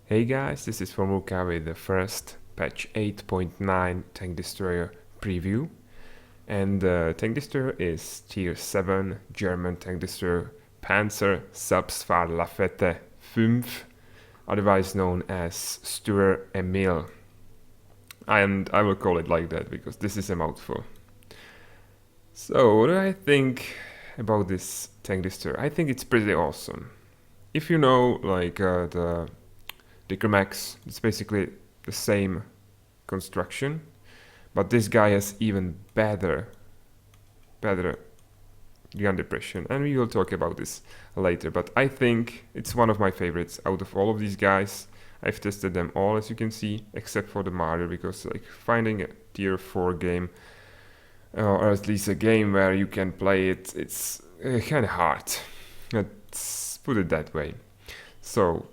Hey guys, this is Formuka with the first patch 8.9 tank destroyer preview. And the tank destroyer is tier 7 German tank destroyer Pz.Sfl.IVc, otherwise known as Sturer Emil. And I will call it like that because this is a mouthful. So, what do I think about this tank destroyer? I think it's pretty awesome. If you know, the Max, it's basically the same construction, but this guy has even better gun depression, and we will talk about this later. But I think it's one of my favorites out of all of these guys. I've tested them all, as you can see, except for the Marder, because like finding a tier 4 game, or at least a game where you can play it, it's kind of hard. Let's put it that way. So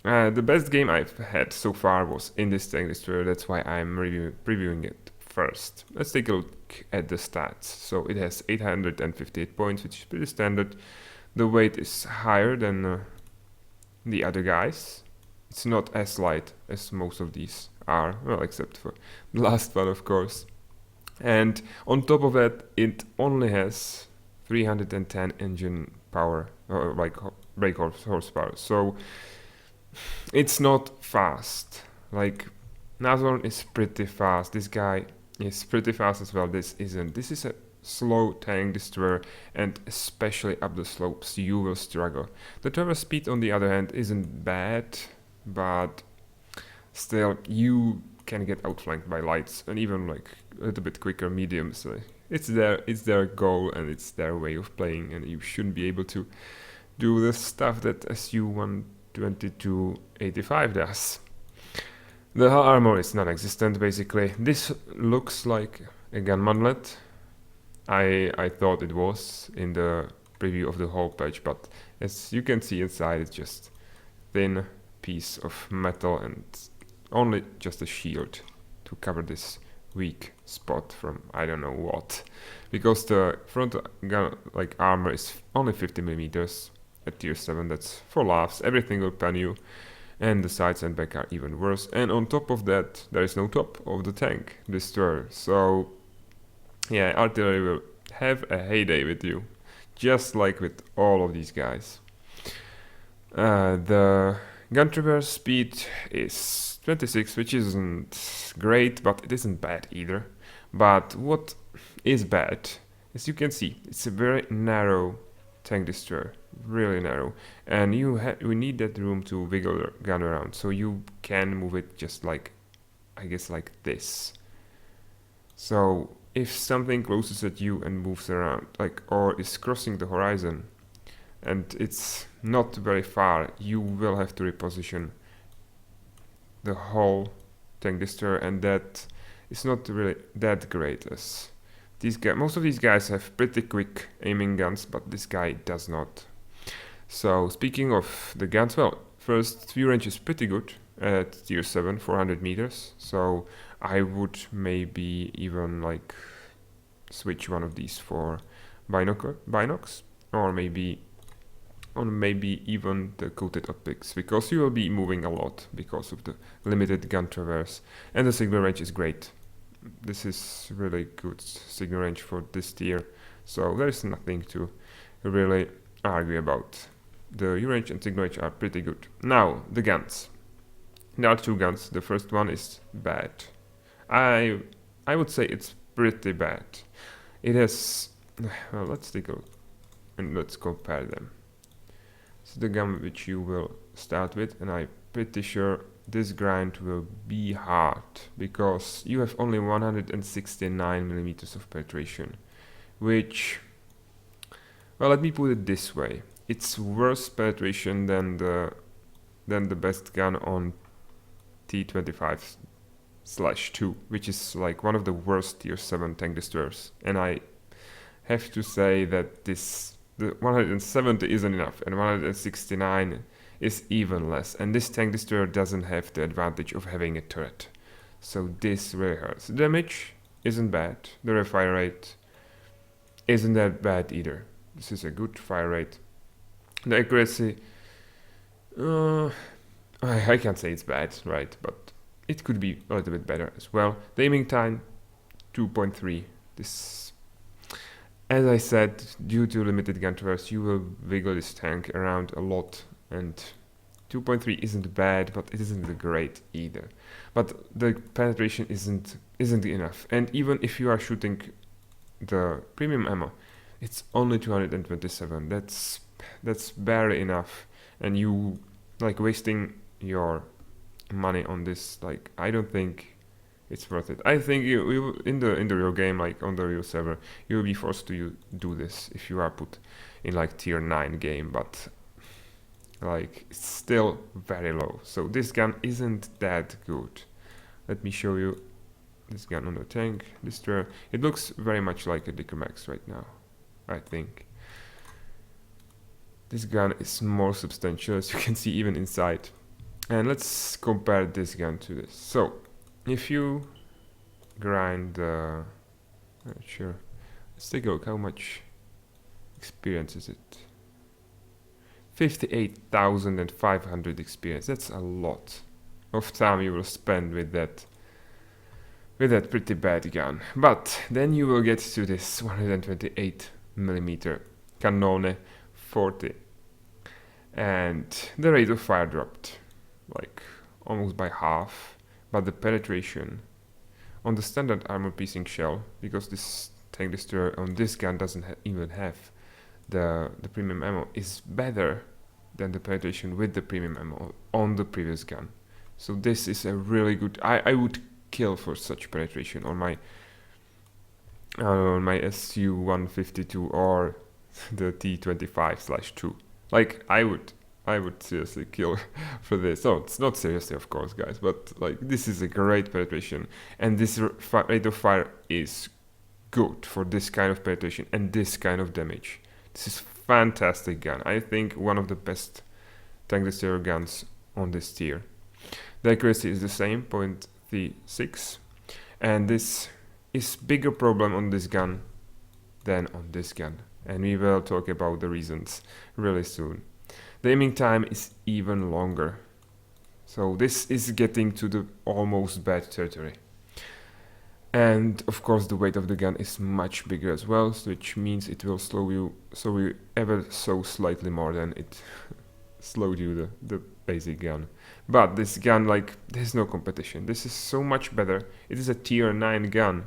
the best game I've had so far was in this tank destroyer, that's why I'm previewing it first. Let's take a look at the stats. So it has 858 points, which is pretty standard. The weight is higher than the other guys. It's not as light as most of these are, well, except for the last one, of course. And on top of that, it only has 310 engine power, or like brake horsepower. So it's not fast. Like Nazorn is pretty fast. This guy is pretty fast as well. This isn't. This is a slow tank destroyer, and especially up the slopes you will struggle. The traverse speed on the other hand isn't bad, but still you can get outflanked by lights and even like a little bit quicker mediums. It's their goal and it's their way of playing, and you shouldn't be able to do the stuff that SU-122-85 does. The hull armor is non-existent basically. This looks like a gun manlet. I thought it was in the preview of the whole patch, but as you can see inside, it's just thin piece of metal and only just a shield to cover this weak spot from I don't know what, because the front gun like armor is only 50 millimeters at tier 7. That's for laughs. Everything will pan you, and the sides and back are even worse, and on top of that there is no top of the tank destroyer. So yeah, artillery will have a heyday with you, just like with all of these guys. The gun traverse speed is 26, which isn't great, but it isn't bad either. But what is bad, as you can see, it's a very narrow tank destroyer, really narrow, and we need that room to wiggle the gun around, so you can move it just like, I guess, like this. So if something closes at you and moves around, like, or is crossing the horizon, and it's not very far, you will have to reposition the whole tank destroyer, and that is not really that great, as most of these guys have pretty quick aiming guns, but this guy does not. So speaking of the guns, well, first view range is pretty good at tier 7, 400 meters. So I would maybe even like switch one of these for binocs, or maybe even the coated optics, because you will be moving a lot because of the limited gun traverse, and the signal range is great. This is really good signal range for this tier, so there is nothing to really argue about. The U range and signal range are pretty good. Now, the guns. There are two guns. The first one is bad. I would say it's pretty bad. It has... well, let's take a look and let's compare them. This is the gun which you will start with, and I'm pretty sure this grind will be hard, because you have only 169 millimeters of penetration, which, well, let me put it this way, it's worse penetration than the best gun on Pz.IV/2, which is like one of the worst tier 7 tank destroyers, and I have to say that the 170 isn't enough, and 169 is even less, and this tank destroyer doesn't have the advantage of having a turret, so this really hurts. The damage isn't bad, the fire rate isn't that bad either. This is a good fire rate. The accuracy, I can't say it's bad, right? But it could be a little bit better as well. The aiming time, 2.3. This, as I said, due to limited gun traverse, you will wiggle this tank around a lot, and 2.3 isn't bad, but it isn't great either. But the penetration isn't enough, and even if you are shooting the premium ammo, it's only 227. That's barely enough, and you like wasting your money on this. Like, I don't think it's worth it. I think you in the real game, like on the real server, you will be forced to do this if you are put in like tier 9 game, but like it's still very low. So this gun isn't that good. Let me show you this gun on the tank. Destroyer. It looks very much like a Dicker Max right now, I think. This gun is more substantial, as you can see even inside. And let's compare this gun to this. So, if you grind the... not sure. Let's take a look. How much experience is it? 58,500 experience. That's a lot of time you will spend with that pretty bad gun. But then you will get to this 128mm Cannone 40. And the rate of fire dropped like almost by half, but the penetration on the standard armor piercing shell, because this tank destroyer on this gun doesn't even have the premium ammo, is better than the penetration with the premium ammo on the previous gun. So this is a really good... I would kill for such penetration on my SU-152 or the T25/2. Like, I would seriously kill for this. Oh, it's not seriously, of course, guys, but like this is a great penetration, and this rate of fire is good for this kind of penetration and this kind of damage. This is fantastic gun. I think one of the best tank destroyer guns on this tier. The accuracy is the same, 0.36, and this is bigger problem on this gun than on this gun, and we will talk about the reasons really soon. The aiming time is even longer, so this is getting to the almost bad territory. And of course the weight of the gun is much bigger as well, which means it will slow you ever so slightly more than it slowed you the basic gun. But this gun, like, there's no competition. This is so much better. It is a tier 9 gun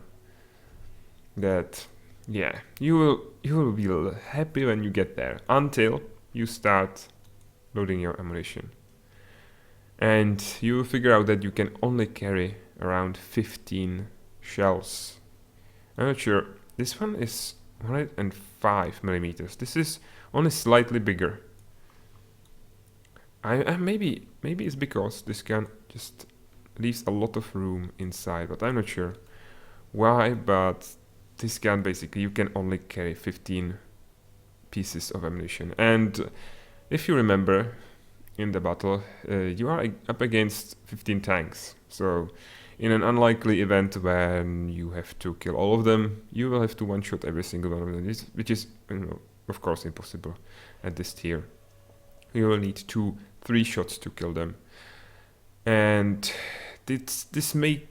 that, yeah, you will be happy when you get there, until you start loading your ammunition. And you will figure out that you can only carry around 15 shells. I'm not sure. This one is 105mm. This is only slightly bigger. Maybe it's because this gun just leaves a lot of room inside, but I'm not sure why. But this gun, basically, you can only carry 15 pieces of ammunition. And if you remember, in the battle, you are up against 15 tanks. So in an unlikely event when you have to kill all of them, you will have to one-shot every single one of them, which is, of course, impossible at this tier. You will need 2-3 shots to kill them. And this may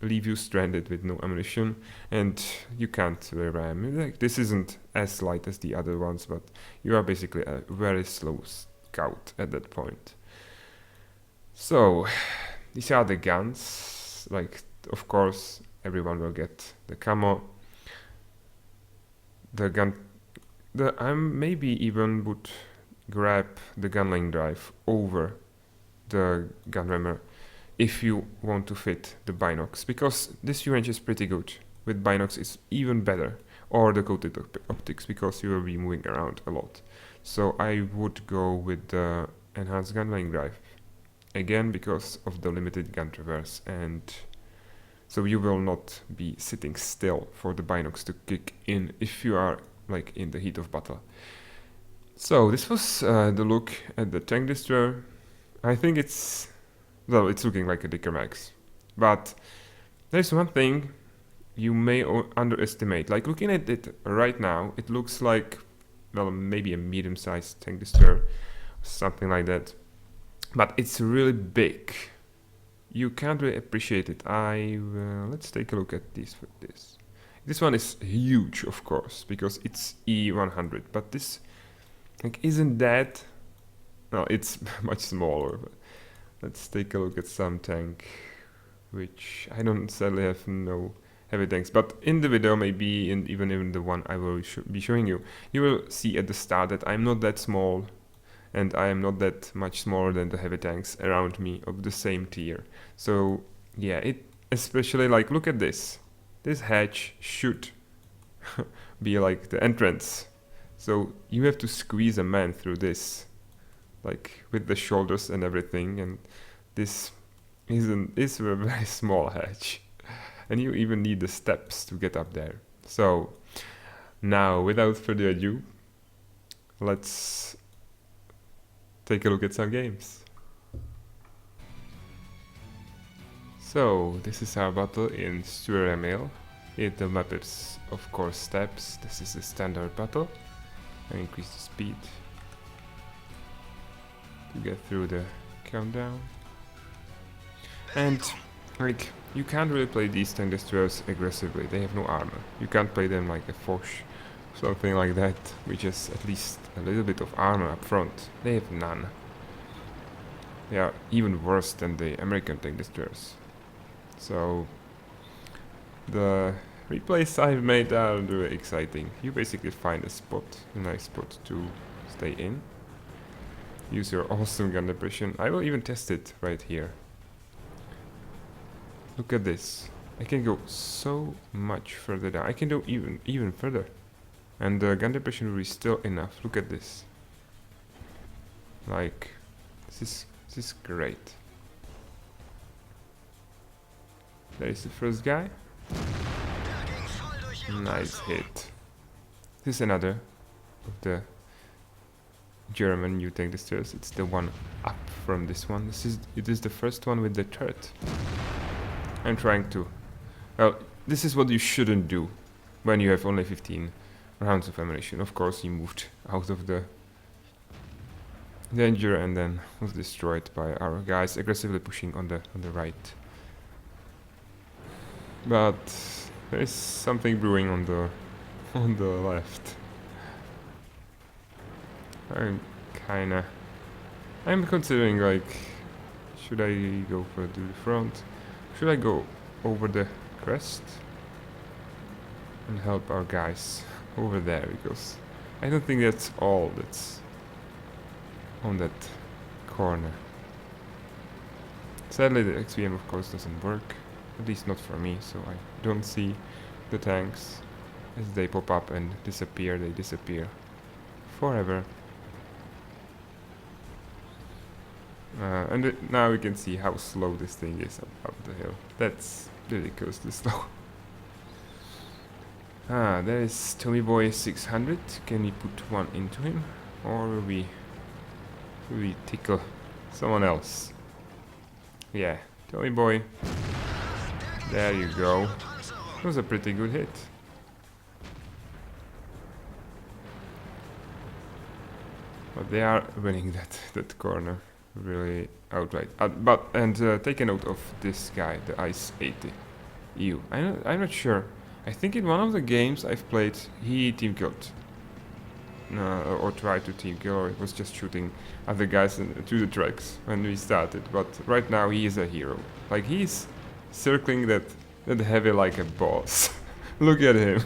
leave you stranded with no ammunition, and you can't ram. Like, this isn't as light as the other ones, but you are basically a very slow scout at that point. So these are the guns. Like, of course, everyone will get the camo. The gun. I maybe even would grab the gunline drive over the gun rammer if you want to fit the binocs, because this range is pretty good. With binocs it's even better, or the coated optics, because you will be moving around a lot. So I would go with the enhanced gunline drive, again because of the limited gun traverse, and so you will not be sitting still for the binocs to kick in if you are like in the heat of battle. So this was the look at the tank destroyer. I think it's looking like a Dicker Max, but there's one thing you may underestimate. Like, looking at it right now, it looks like, well, maybe a medium-sized tank destroyer something like that. But it's really big. You can't really appreciate it. Let's take a look at this with this. This one is huge, of course, because it's E100. But this, like, isn't that? No, it's much smaller. But let's take a look at some tank, which I don't sadly have no heavy tanks. But in the video, maybe even in the one I will be showing you, you will see at the start that I'm not that small, and I am not that much smaller than the heavy tanks around me of the same tier. So yeah, it especially, like, look at this. This hatch should be like the entrance. So you have to squeeze a man through this, like with the shoulders and everything, and this is a very small hatch. And you even need the steps to get up there. So now, without further ado, let's take a look at some games. So this is our battle in Sturer Emil. The map is of course steps. This is a standard battle. I increase the speed to get through the countdown. And like, you can't really play these tank destroyers aggressively. They have no armor. You can't play them like a Foch, something like that, which has at least a little bit of armor up front. They have none. They are even worse than the American tank destroyers. So the replays I've made are really exciting. You basically find a spot, a nice spot to stay in. Use your awesome gun depression. I will even test it right here. Look at this. I can go so much further down. I can go even further. And the gun depression will be still enough. Look at this. Like, this is great. There is the first guy. Nice hit. This is another of the German new tank destroyers. It's the one up from this one. It is the first one with the turret. I'm trying to... Well, this is what you shouldn't do when you have only 15 rounds of ammunition. Of course, he moved out of the danger and then was destroyed by our guys aggressively pushing on the right. But there is something brewing on the left. I'm considering, like, should I go for the front? Should I go over the crest and help our guys over there? Because I don't think that's all that's on that corner. Sadly, the XVM of course doesn't work, at least not for me, so I don't see the tanks. As they pop up and disappear, they disappear forever. Now we can see how slow this thing is up the hill. That's ridiculously slow. There is Tommy Boy 600. Can we put one into him? Or will we tickle someone else? Yeah, Tommy Boy. There you go. That was a pretty good hit. But they are winning that corner really outright. Take a note of this guy, the Ice 80. Ew. I'm not sure. I think in one of the games I've played, he team killed. Or tried to team kill, or it was just shooting other guys through the tracks when we started. But right now he is a hero. Like, he's circling that heavy like a boss. Look at him.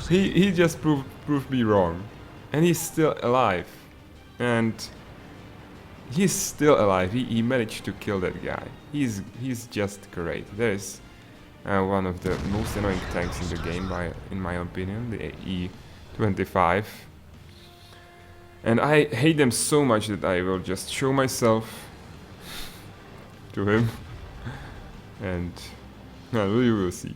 he just proved me wrong. And he's still alive. And he's still alive. He managed to kill that guy. He's just great. There's one of the most annoying tanks in the game, in my opinion, the E25. And I hate them so much that I will just show myself to him. And you will see.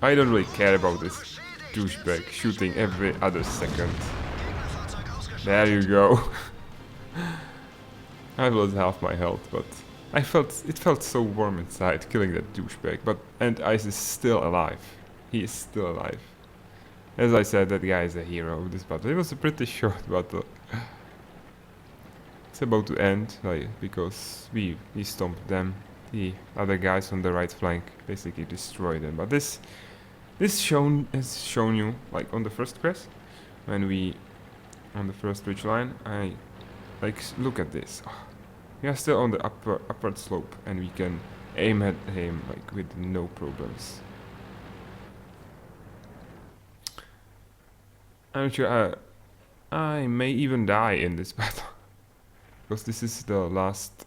I don't really care about this douchebag shooting every other second. There you go. I lost half my health, but it felt so warm inside killing that douchebag. And Ice is still alive. He is still alive. As I said, that guy is a hero of this battle. It was a pretty short battle. it's about to end, like, because we stomped them. The other guys on the right flank basically destroyed them. But this has shown you, like on the first quest, when we on the first ridge line, I like look at this. We are still on the upward slope, and we can aim at him like with no problems. I'm sure I may even die in this battle, because this is the last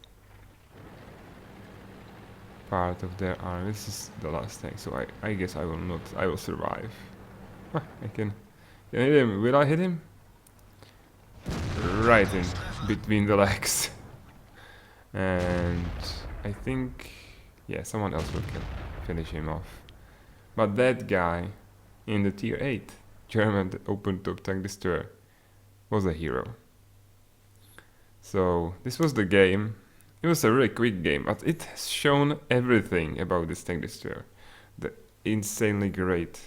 part of their army. This is the last tank, so I guess I will not. I will survive. I can hit him. Will I hit him? Right in between the legs. And I think, yeah, someone else will finish him off. But that guy in the tier 8 German open top tank destroyer was a hero. So this was the game. It was a really quick game, but it has shown everything about this tank destroyer. The insanely great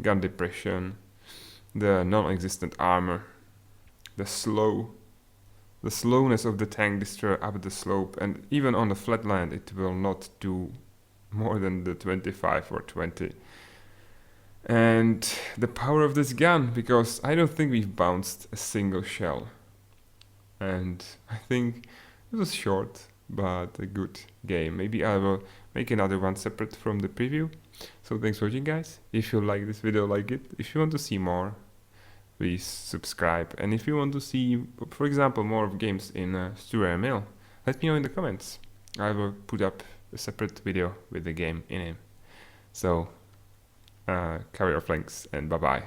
gun depression, the non-existent armor, the slowness of the tank destroyer up the slope, and even on the flat land it will not do more than the 25 or 20. And the power of this gun, because I don't think we've bounced a single shell. And I think it was short, but a good game. Maybe I will make another one separate from the preview. So thanks for watching, guys. If you like this video, like it. If you want to see more, please subscribe. And if you want to see, for example, more of games in Sturer Emil, let me know in the comments. I will put up a separate video with the game in it. So, cover your flanks and bye bye.